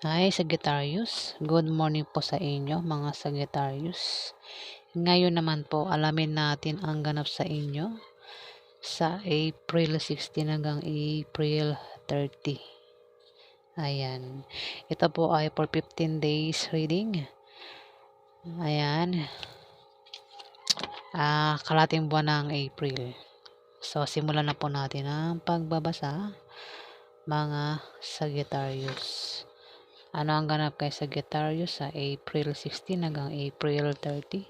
Hi, Sagittarius. Good morning po sa inyo, mga Sagittarius. Ngayon naman po, alamin natin ang ganap sa inyo sa April 16 hanggang April 30. Ayan. Ito po ay for 15 days reading. Ayan. Kalating buwan ng April. So, simulan na po natin ang pagbabasa, mga Sagittarius. Ano ang ganap kay Sagittarius sa April 16 hanggang April 30?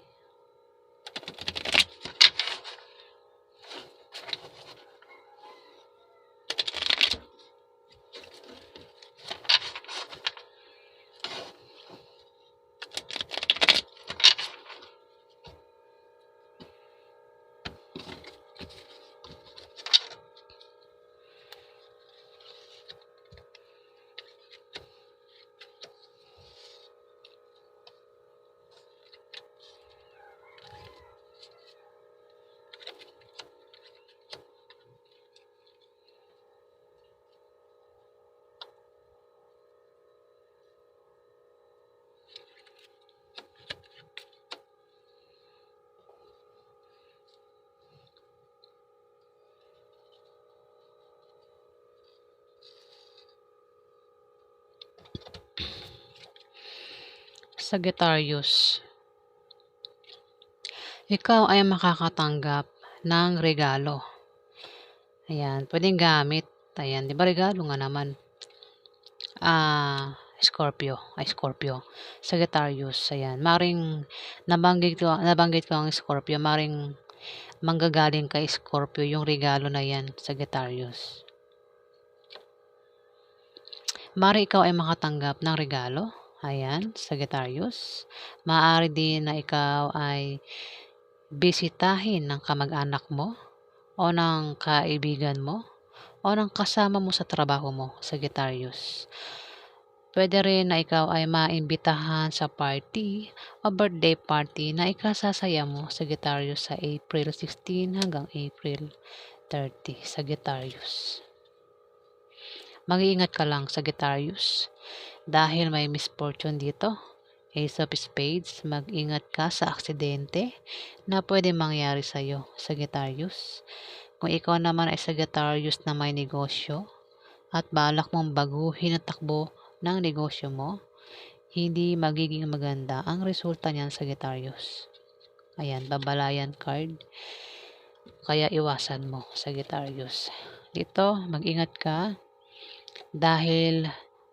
Sagittarius, ikaw ay makakatanggap ng regalo. Ayan, pwedeng gamit. Ayan, di ba regalo nga naman? Scorpio. Sagittarius, ayan. Maring nabanggit ko ang Scorpio, maring manggagaling kay Scorpio yung regalo na yan, Sagittarius. Mari ikaw ay makatanggap ng regalo. Ayan, Sagittarius. Maaari din na ikaw ay bisitahin ng kamag-anak mo o ng kaibigan mo o ng kasama mo sa trabaho mo, Sagittarius. Pwede rin na ikaw ay maimbitahan sa party o birthday party na ikasasaya mo, Sagittarius, sa April 16 hanggang April 30, Sagittarius. Mag-iingat ka lang, Sagittarius, dahil may misfortune dito. Ace of Spades, mag-ingat ka sa aksidente na pwede mangyari sa iyo, Sagittarius. Kung ikaw naman ay Sagittarius na may negosyo at balak mong baguhin ang takbo ng negosyo mo, hindi magiging maganda ang resulta niyan, Sagittarius. Ayan, babalayan card. Kaya iwasan mo, Sagittarius. Dito, mag-ingat ka dahil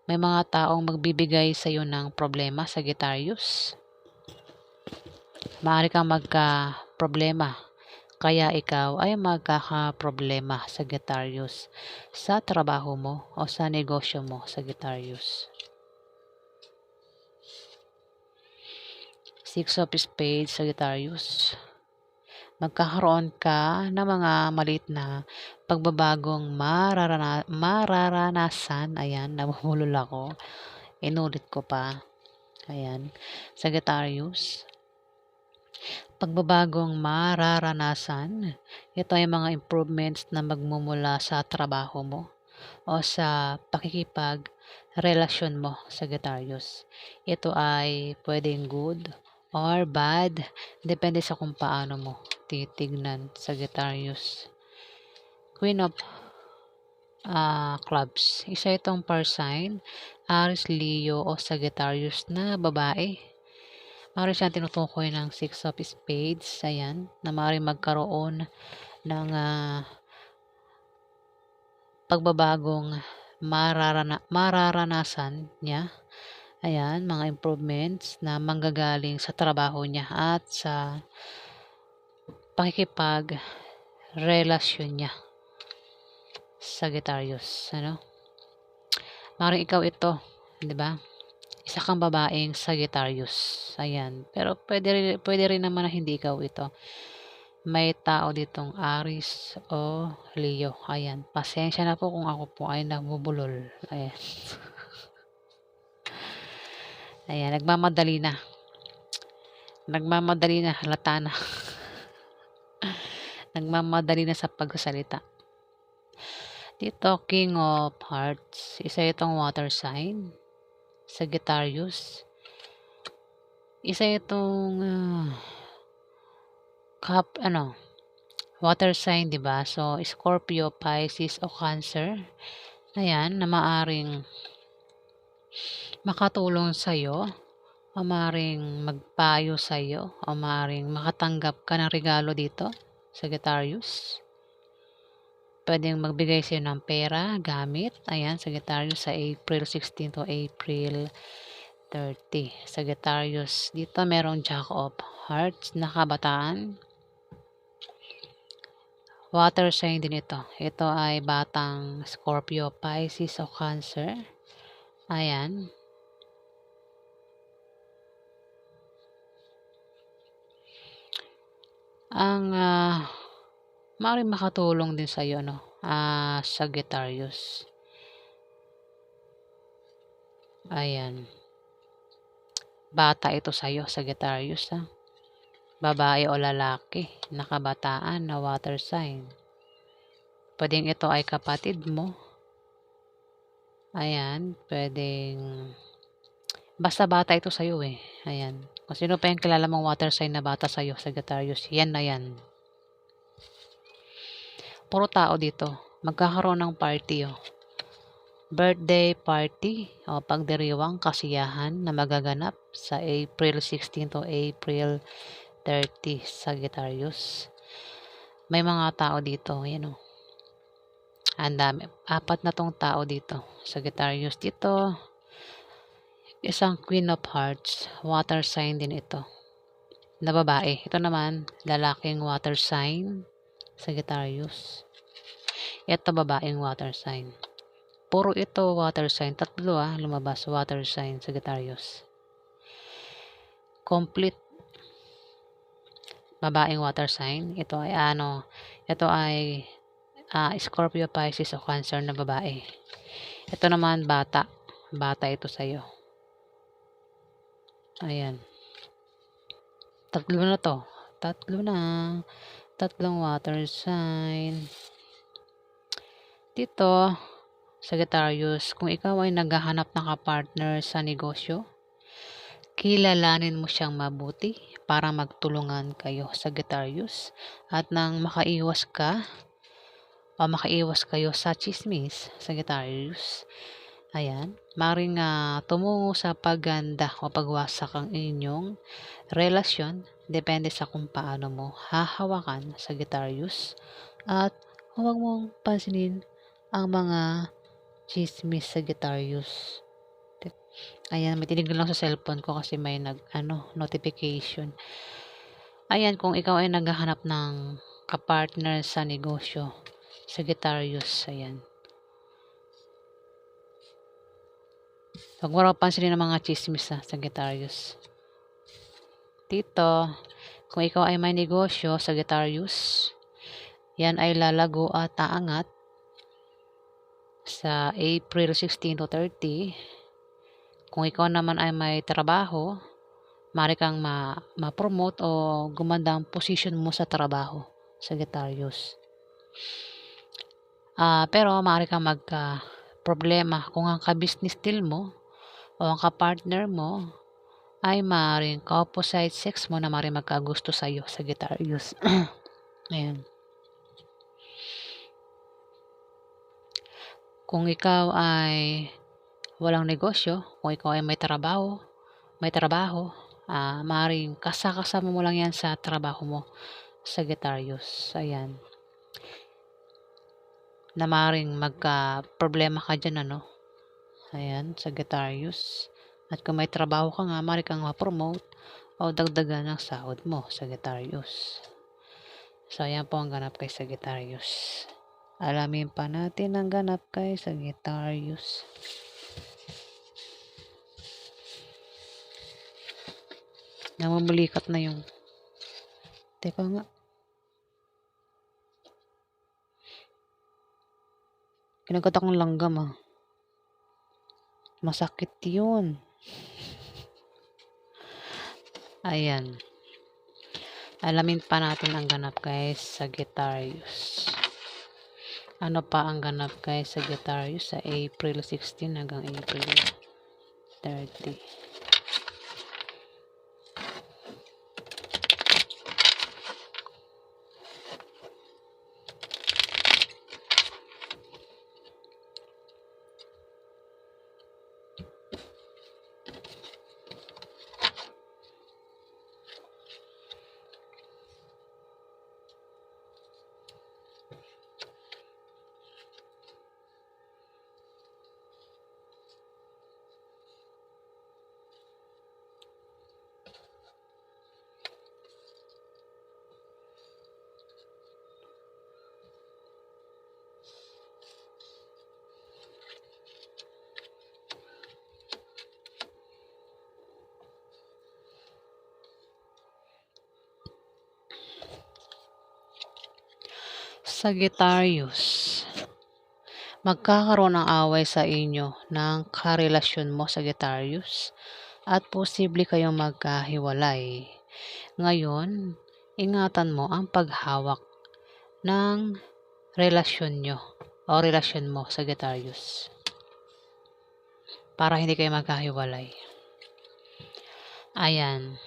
may mga taong magbibigay sa iyo ng problema, Sagittarius. Maaari kang magka-problema, kaya ikaw ay magkaka-problema, Sagittarius, sa trabaho mo o sa negosyo mo, Sagittarius. Six of Spades, Sagittarius. Magkakaroon ka ng mga maliit na pagbabagong mararanasan. Ayan, namumulol ako. Inulit ko pa. Ayan, Sagittarius. Pagbabagong mararanasan. Ito ay mga improvements na magmumula sa trabaho mo o sa pakikipag-relasyon mo, Sagittarius. Ito ay pwedeng good or bad. Depende sa kung paano mo titignan, Sagittarius. Queen of Clubs. Isa itong per sign, Aries, Leo o Sagittarius na babae. Maaari siyang tinutukoy ng Six of Spades. Ayan, na maaari magkaroon ng pagbabagong mararanasan niya. Ayan, mga improvements na manggagaling sa trabaho niya at sa pakikipag-relasyon niya, Sagittarius. Maaaring ikaw ito, di ba? Isa kang babaeng Sagittarius. Ayan. Pero pwede rin naman na hindi ikaw ito. May tao ditong Aries o Leo. Ayan. Pasensya na po kung ako po ay nagbubulol. Ayan. Ayan. Nagmamadali na. Halata na. Nagmamadali na sa pagsasalita. Dito, King of Hearts. Isa itong water sign. Sagittarius. Isa itong water sign, 'di ba? So, Scorpio, Pisces o Cancer. Ayan, na maaring makatulong sa'yo, o maaring magpayo sa'yo, o maaring makatanggap ka ng regalo dito, Sagittarius. Pwedeng magbigay sa'yo ng pera, gamit. Ayan, Sagittarius sa April 16 to April 30. Sagittarius, dito merong Jack of Hearts na kabataan. Water sign din ito. Ito ay batang Scorpio, Pisces o Cancer. Ayan. Ang maaaring makatulong din sa iyo, Sagittarius. Ayan. Bata ito sa iyo, Sagittarius, babae o lalaki, nakabataan na water sign. Pwedeng ito ay kapatid mo. Ayan, pwedeng basta bata ito sa iyo Ayan. Kung sino pa yung kilala mong water sign na bata sa iyo, Sagittarius, yan na yan. Puro tao dito. Magkakaroon ng party birthday party o pagdiriwang kasiyahan na magaganap sa April 16 to April 30, Sagittarius. May mga tao dito, yan ang dami. 4 na tong tao dito. Sagittarius dito. Isang Queen of Hearts. Water sign din ito. Na babae. Ito naman, lalaking water sign. Sagittarius. Ito babaeng water sign. Puro ito water sign. 3 lumabas water sign, Sagittarius. Complete babaeng water sign. Ito ay Scorpio, Pisces o Cancer na babae. Ito naman bata. Bata ito sa'yo. Ayan. 3 na to. 3 na. 3 water sign. Dito, Sagittarius, kung ikaw ay naghahanap ng kapartner sa negosyo, kilalanin mo siyang mabuti para magtulungan kayo, Sagittarius. At nang makaiwas kayo sa chismis, Sagittarius. Ayan, maring tumungo sa pagganda o pagwasak ang inyong relasyon, depende sa kung paano mo hahawakan, Sagittarius. At huwag mong pansinin ang mga chismis, Sagittarius. Ayan, may tinignan lang sa cellphone ko kasi may notification. Ayan, kung ikaw ay naghahanap ng kapartner sa negosyo, Sagittarius, ayan. Huwag mo raw pansinin ang mga chismis, Sagittarius. Dito, kung ikaw ay may negosyo, Sagittarius, yan ay lalago at aangat sa April 16 to 30. Kung ikaw naman ay may trabaho, maaari kang ma-promote o gumanda ang position mo sa trabaho, Sagittarius. Pero maaari kang problema kung ang ka-business deal mo o ang ka-partner mo ay maaaring ka-opposite sex mo na maaaring magkagusto sa iyo, Sagittarius. Ayan. Kung ikaw ay walang negosyo, kung ikaw ay may trabaho, maaaring kasama mo lang yan sa trabaho mo, Sagittarius. Ayan. Na maaaring magka-problema ka dyan, Ayan, Sagittarius. At kung may trabaho ka nga, maaari kang ma-promote o dagdagan ng sahod mo, Sagittarius. So, ayan po ang ganap kay Sagittarius. Alamin pa natin ang ganap kay Sagittarius. Namumulikat na yung... Teka nga. Kinagat akong langgam, Masakit yun. Ayan. Alamin pa natin ang ganap kay Sagittarius. Ano pa ang ganap kay Sagittarius sa April 16 hanggang April 30. Sagittarius, magkakaroon ng away sa inyo ng karelasyon mo, Sagittarius, at posible kayong magkahiwalay. Ngayon, ingatan mo ang paghawak ng relasyon nyo o relasyon mo, Sagittarius, para hindi kayo magkahiwalay. Ayan.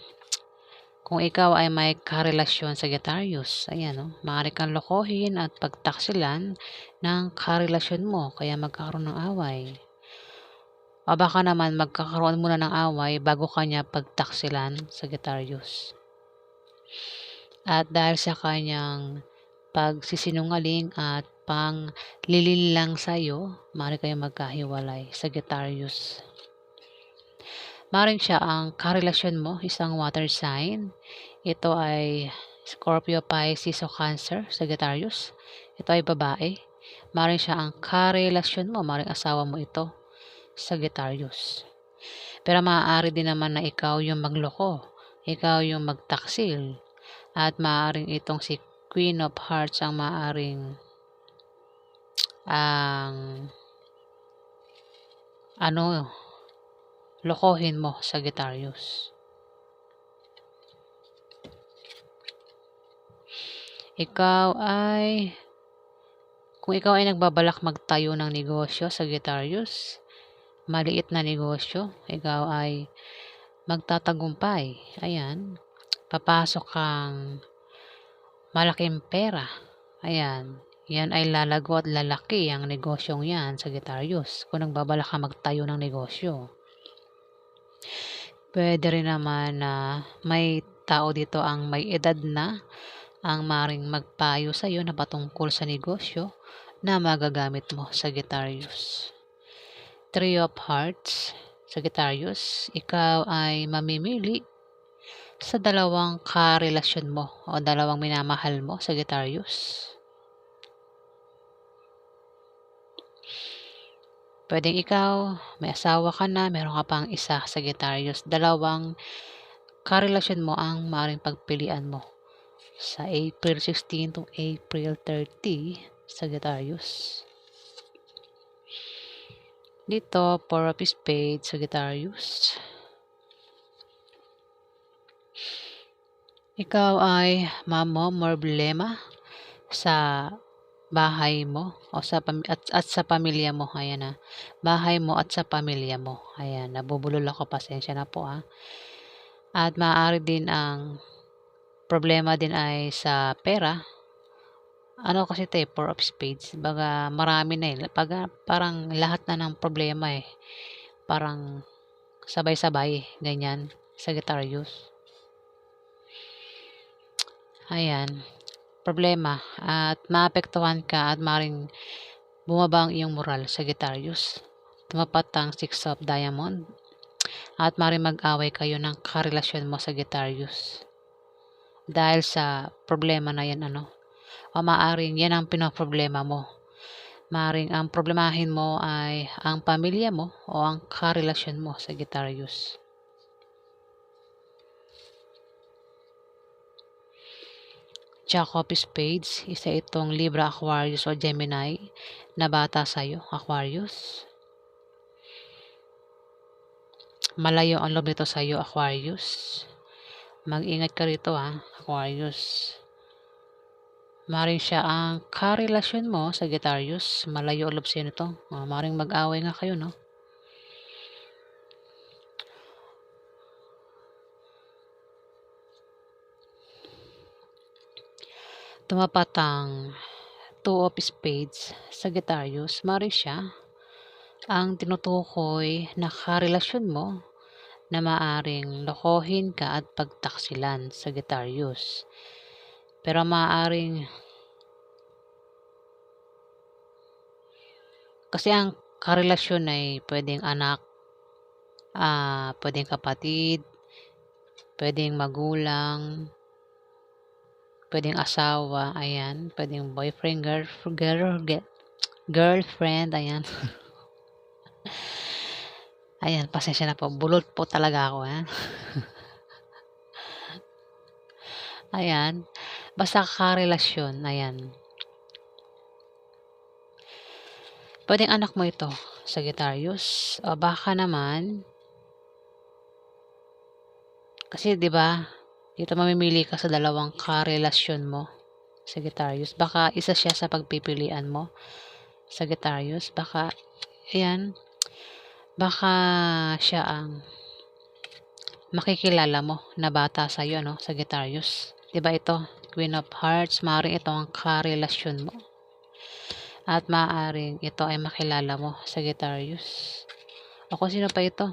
Kung ikaw ay may karelasyon, Sagittarius, ayan, maaari kang lokohin at pagtaksilan ng karelasyon mo, kaya magkakaroon ng away. O baka naman magkakaroon muna ng away bago kanya pagtaksilan, Sagittarius. At dahil sa kanyang pagsisinungaling at panglilin lang sa'yo, maaari kayong magkahiwalay, Sagittarius. Maring siya ang karelasyon mo, isang water sign. Ito ay Scorpio, Pisces o Cancer, Sagittarius. Ito ay babae. Maring siya ang karelasyon mo, maring asawa mo ito, Sagittarius. Pero maaari din naman na ikaw yung magloko, ikaw yung magtaksil, at maaaring itong si Queen of Hearts ang maaaring lokohin mo, Sagittarius. Kung ikaw ay nagbabalak magtayo ng negosyo, Sagittarius, maliit na negosyo, ikaw ay magtatagumpay. Ayan, papasok kang malaking pera. Ayan, yan ay lalago at lalaki ang negosyong yan, Sagittarius, kung nagbabalak ka magtayo ng negosyo. Pwede rin naman na may tao dito ang may edad na ang maring magpayo sa iyo na patungkol sa negosyo na magagamit mo, Sagittarius. Three of Hearts, Sagittarius, ikaw ay mamimili sa dalawang karelasyon mo o dalawang minamahal mo, Sagittarius. Pwedeng ikaw, may asawa ka na, meron ka pang isa, Sagittarius. Dalawang karelasyon mo ang maaaring pagpilian mo sa April 16 to April 30, Sagittarius. Dito, Four of Spades, Sagittarius. Ikaw ay problema sa bahay mo o sa pamilya mo. Ayan na. Bahay mo at sa pamilya mo. Ayan, nabubulol ako, pasensya na po At maaari din ang problema din ay sa pera. Ano kasi ito Four of Spades. Baga marami na parang lahat na ng problema Parang sabay-sabay, ganyan, Sagittarius. Ayan, problema at maapektuhan ka at maring bumaba ang iyong moral, Sagittarius. Tumapat ang Six of Diamond at maring mag-away kayo ng karelasyon mo, Sagittarius. Dahil sa problema na yan, o maaring yan ang pinoproblema mo. Maaring ang problemahin mo ay ang pamilya mo o ang karelasyon mo, Sagittarius. Jack of Spades, isa itong Libra, Aquarius o Gemini na bata sa'yo, Aquarius. Malayo ang loob nito sa'yo, Aquarius. Mag-ingat ka rito Aquarius. Maring siya ang karelasyon mo, Sagittarius. Malayo ang loob sa'yo nito. Maring mag-away nga kayo, no? Tumapat ang two of spades, Sagittarius. Maaaring siya ang tinutukoy na karelasyon mo na maaaring lokohin ka at pagtaksilan, Sagittarius. Pero maaaring, kasi ang karelasyon ay pwedeng anak, pwedeng kapatid, pwedeng magulang, pwedeng asawa, ayan, pwedeng boyfriend, girlfriend, ayan. Ayan, pasensya na po, bulol po talaga ako, ha. Ayan, basta karelasyon, ayan. Pwedeng anak mo ito, Sagittarius, o baka naman, kasi 'di ba, dito mamimili ka sa dalawang karelasyon mo, Sagittarius. Baka isa siya sa pagpipilian mo, Sagittarius. Baka, ayan, baka siya ang makikilala mo na bata sa iyo, no, Sagittarius. 'Di ba ito, Queen of Hearts, maaaring ito ang karelasyon mo. At maaaring ito ay makilala mo, Sagittarius. O kung sino pa ito,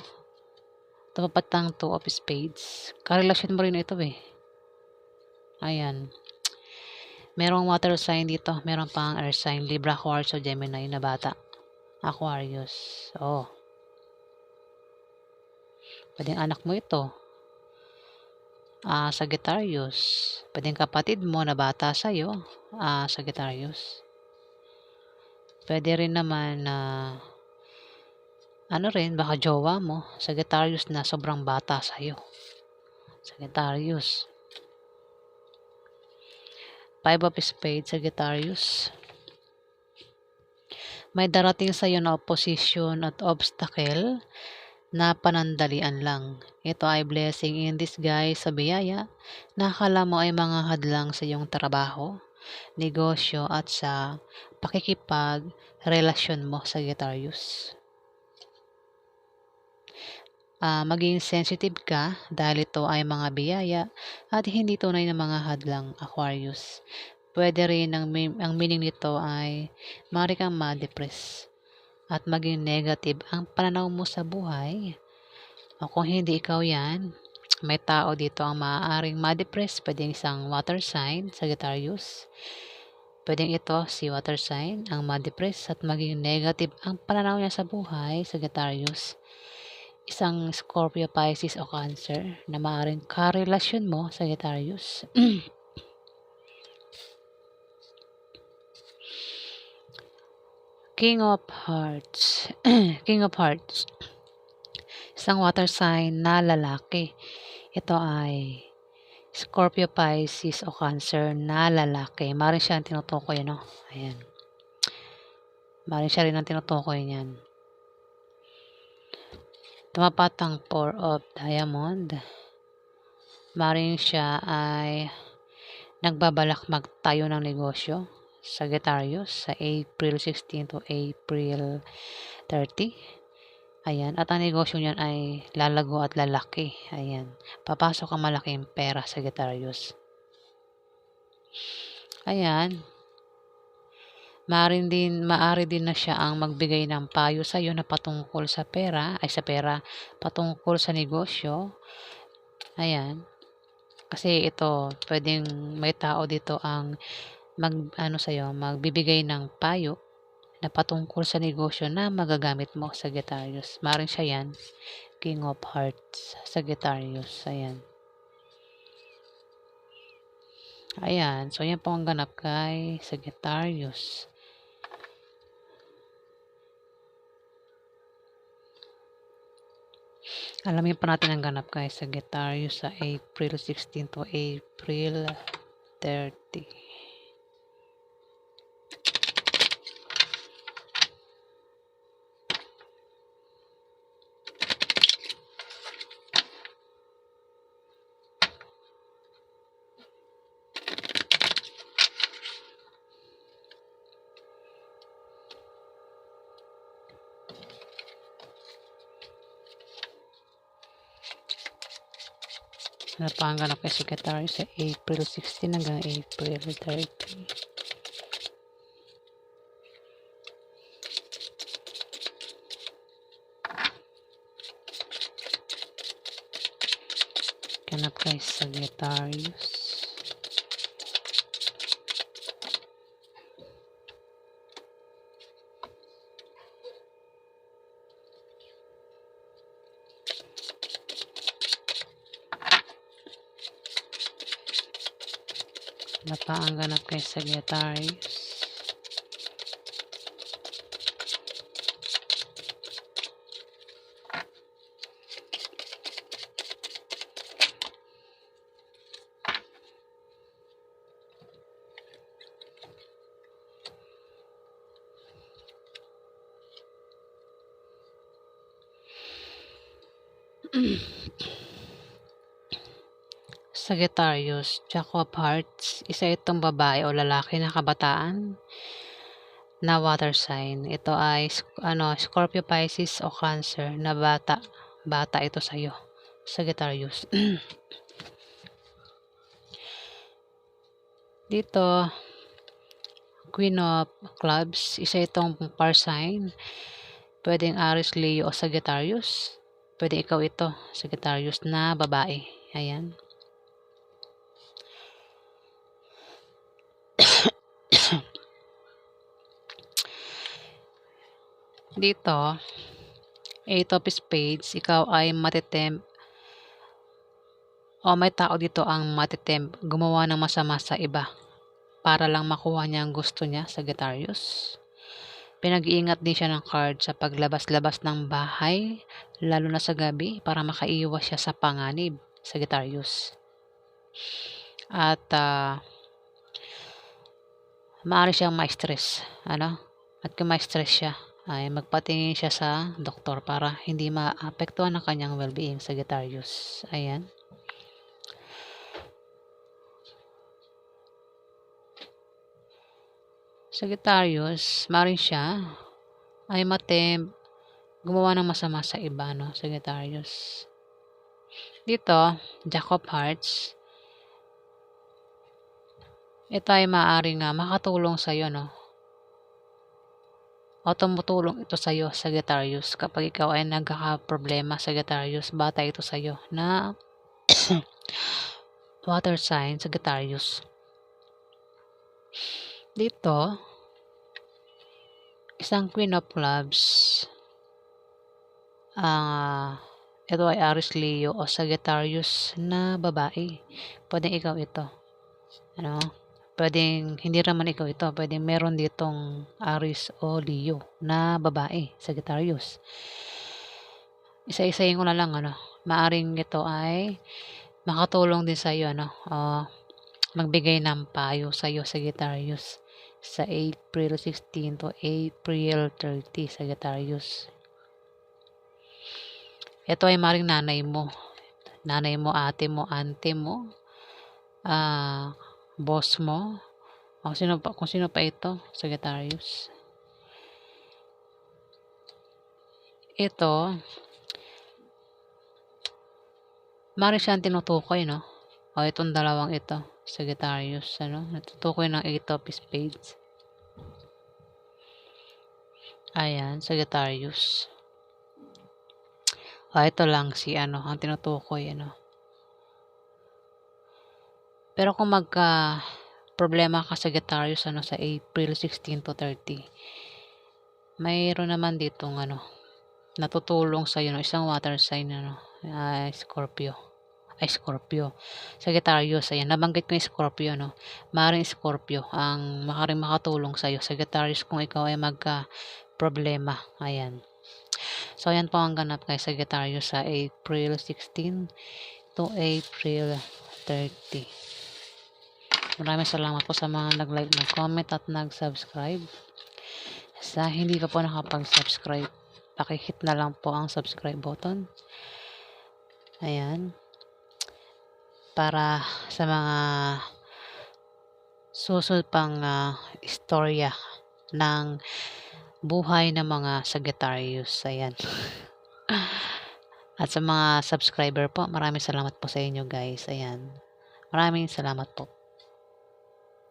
tumapat ang two of spades. Karelasyon mo rin ito eh. Ayan. Merong water sign dito. Meron pang earth sign. Libra, Aquarius, o Gemini na bata. Aquarius. Oh. Pwedeng anak mo ito. Sagittarius. Pwedeng kapatid mo na bata sa'yo. Sagittarius. Pwede rin naman na ano rin, baka jowa mo. Sagittarius na sobrang bata sa'yo. Sagittarius. Five of Spades, Sagittarius. May darating sa iyo na opposition at obstacle na panandalian lang. Ito ay blessing in disguise sa biyaya na akala mo ay mga hadlang sa iyong trabaho, negosyo at sa pakikipag-relasyon mo, Sagittarius. Maging sensitive ka dahil ito ay mga biyaya at hindi tunay na mga hadlang, Aquarius. Pwede rin ang meaning nito ay maaari kang ma-depress at maging negative ang pananaw mo sa buhay. O kung hindi ikaw yan, may tao dito ang maaaring ma-depress. Pwedeng isang water sign, Sagittarius. Pwedeng ito, si water sign, ang ma-depress at maging negative ang pananaw niya sa buhay, Sagittarius. Isang Scorpio, Pisces o Cancer na maaaring karelasyon mo, Sagittarius. King of Hearts. King of Hearts. Isang water sign na lalaki. Ito ay Scorpio, Pisces o Cancer na lalaki. Maaaring siya ang tinutukoy, no? Ayan. Maaaring siya rin ang tinutukoy niyan. Tumapat ang Four of Diamond. Maaaring siya ay nagbabalak magtayo ng negosyo, Sagittarius, sa April 16 to April 30. Ayan. At ang negosyo niyan ay lalago at lalaki. Ayan. Papasok ang malaking pera, Sagittarius. Ayan. Maaari din na siya ang magbigay ng payo sa iyo na patungkol sa pera, patungkol sa negosyo. Ayan. Kasi ito, pwedeng may tao dito ang magbibigay ng payo na patungkol sa negosyo na magagamit mo, Sagittarius. Maaaring siya yan, King of Hearts, Sagittarius. Ayan. Ayan. So, yan po ang ganap kay Sagittarius. Alamin pa natin ang ganap kay Sagittarius sa April 16 to April 30. Napanganap kay Sagittarius sa April 16 hanggang April 30. Ganap kay Sagittarius. Napaanganap kay Sagittarius. Sagittarius, Jack of Hearts, isa itong babae o lalaki na kabataan na water sign. Ito ay Scorpio, Pisces o Cancer na bata. Bata ito sa iyo, Sagittarius. Dito, Queen of Clubs, isa itong fire sign. Pwedeng Aries, Leo o Sagittarius. Pwede ikaw ito, Sagittarius na babae. Ayan. Dito, Eight of Spades, ikaw ay matitempt o may tao dito ang matitempt gumawa ng masama sa iba para lang makuha niya ang gusto niya, Sagittarius. Pinag-iingat din siya ng card sa paglabas-labas ng bahay, lalo na sa gabi, para makaiwas siya sa panganib, Sagittarius. At maaari siyang ma-stress, At kung ma-stress siya, ay magpatingin siya sa doktor para hindi maapektuhan ang kanyang well-being, Sagittarius. Ayan. Sagittarius, maaaring siya ay gumawa ng masama sa iba, Sagittarius. Dito, Jack of Hearts, ito ay maaaring makatulong sa iyo, o tumutulong ito sa iyo, Sagittarius, kapag ikaw ay nagkakaproblema, Sagittarius. Bata ito sa iyo na water sign, Sagittarius. Dito, isang Queen of Clubs, ito ay Aries, Leo o Sagittarius na babae. Pwedeng ikaw ito, pwedeng hindi naman ikaw ito, pwedeng meron ditong Aries o Leo na babae, Sagittarius. Isa-isayin ko na lang, maaring ito ay makatulong din sa iyo, magbigay ng payo sa iyo, Sagittarius, sa April 16 to April 30, Sagittarius. Ito ay maring nanay mo, ate mo, auntie mo, boss mo, kung sino pa ito, Sagittarius. Ito, maring siyang tinutukoy, o itong dalawang ito, Sagittarius, natutukoy ng Eight of Spades. Ayan, Sagittarius. Ito lang si ang tinutukoy, Pero kung problema ka, Sagittarius, sa April 16 to 30, mayroon naman ditong natutulong sa iyo, isang water sign, Scorpio. Sagittarius, ayan, nabanggit ko yung Scorpio, maaaring Scorpio ang makatulong sa iyo, Sagittarius, kung ikaw ay problema. Ayan. So, ayan po ang ganap kay Sagittarius sa April 16 to April 30. Maraming salamat po sa mga nag-like, nag-comment at nag-subscribe. Sa hindi ka po nakapag-subscribe, pakihit na lang po ang subscribe button. Ayan. Para sa mga susunod pang istorya ng buhay ng mga Sagittarius. Ayan. At sa mga subscriber po, maraming salamat po sa inyo guys. Ayan. Maraming salamat po.